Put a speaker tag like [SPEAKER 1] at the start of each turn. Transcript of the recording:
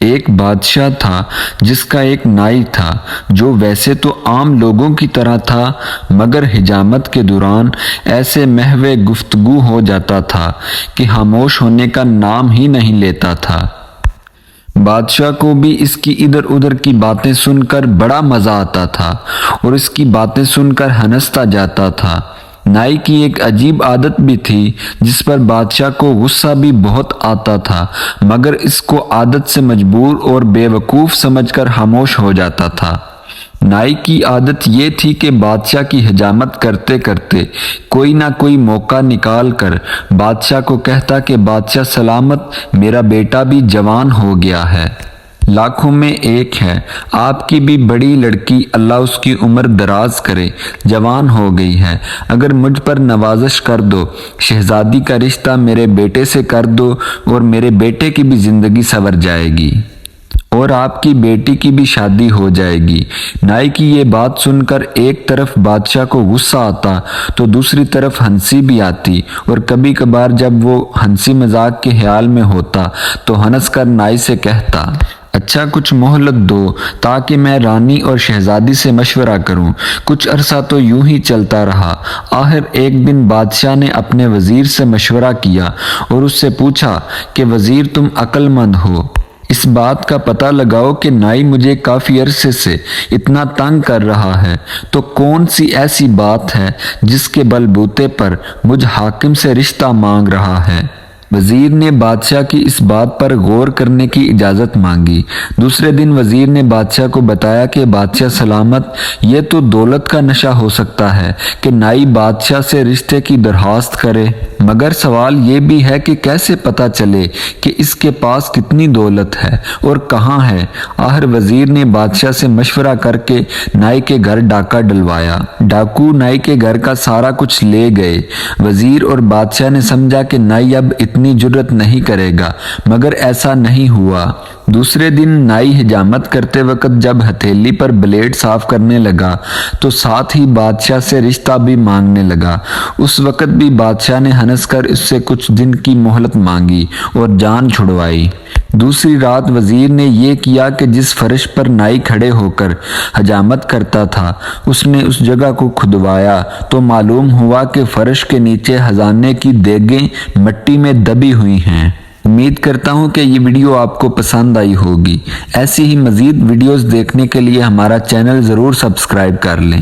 [SPEAKER 1] ایک بادشاہ تھا جس کا ایک نائی تھا جو ویسے تو عام لوگوں کی طرح تھا، مگر حجامت کے دوران ایسے محو گفتگو ہو جاتا تھا کہ خاموش ہونے کا نام ہی نہیں لیتا تھا۔ بادشاہ کو بھی اس کی ادھر ادھر کی باتیں سن کر بڑا مزہ آتا تھا اور اس کی باتیں سن کر ہنستا جاتا تھا۔ نائی کی ایک عجیب عادت بھی تھی جس پر بادشاہ کو غصہ بھی بہت آتا تھا، مگر اس کو عادت سے مجبور اور بے وقوف سمجھ کر خاموش ہو جاتا تھا۔ نائی کی عادت یہ تھی کہ بادشاہ کی حجامت کرتے کرتے کوئی نہ کوئی موقع نکال کر بادشاہ کو کہتا کہ بادشاہ سلامت، میرا بیٹا بھی جوان ہو گیا ہے، لاکھوں میں ایک ہے، آپ کی بھی بڑی لڑکی، اللہ اس کی عمر دراز کرے، جوان ہو گئی ہے، اگر مجھ پر نوازش کر دو، شہزادی کا رشتہ میرے بیٹے سے کر دو اور میرے بیٹے کی بھی زندگی سنور جائے گی اور آپ کی بیٹی کی بھی شادی ہو جائے گی۔ نائی کی یہ بات سن کر ایک طرف بادشاہ کو غصہ آتا تو دوسری طرف ہنسی بھی آتی، اور کبھی کبھار جب وہ ہنسی مذاق کے خیال میں ہوتا تو ہنس کر نائی سے کہتا، اچھا کچھ مہلت دو تاکہ میں رانی اور شہزادی سے مشورہ کروں۔ کچھ عرصہ تو یوں ہی چلتا رہا۔ آخر ایک دن بادشاہ نے اپنے وزیر سے مشورہ کیا اور اس سے پوچھا کہ وزیر تم عقل مند ہو، اس بات کا پتہ لگاؤ کہ نائی مجھے کافی عرصے سے اتنا تنگ کر رہا ہے، تو کون سی ایسی بات ہے جس کے بل بوتے پر مجھ حاکم سے رشتہ مانگ رہا ہے؟ وزیر نے بادشاہ کی اس بات پر غور کرنے کی اجازت مانگی۔ دوسرے دن وزیر نے بادشاہ کو بتایا کہ بادشاہ سلامت، یہ تو دولت کا نشہ ہو سکتا ہے کہ نائی بادشاہ سے رشتے کی درخواست کرے، مگر سوال یہ بھی ہے کہ کیسے پتہ چلے کہ اس کے پاس کتنی دولت ہے اور کہاں ہے۔ آخر وزیر نے بادشاہ سے مشورہ کر کے نائی کے گھر ڈاکہ ڈلوایا۔ ڈاکو نائی کے گھر کا سارا کچھ لے گئے۔ وزیر اور بادشاہ نے سمجھا کہ نائی اب اتنی جرأت نہیں کرے گا، مگر ایسا نہیں ہوا۔ دوسرے دن نائی حجامت کرتے وقت جب ہتھیلی پر بلیڈ صاف کرنے لگا تو ساتھ ہی بادشاہ سے رشتہ بھی مانگنے لگا۔ اس وقت بھی بادشاہ نے ہنس کر اس سے کچھ دن کی مہلت مانگی اور جان چھڑوائی۔ دوسری رات وزیر نے یہ کیا کہ جس فرش پر نائی کھڑے ہو کر حجامت کرتا تھا اس نے اس جگہ کو کھدوایا تو معلوم ہوا کہ فرش کے نیچے خزانے کی دیگیں مٹی میں دبی ہوئی ہیں۔ امید کرتا ہوں کہ یہ ویڈیو آپ کو پسند آئی ہوگی۔ ایسی ہی مزید ویڈیوز دیکھنے کے لیے ہمارا چینل ضرور سبسکرائب کر لیں۔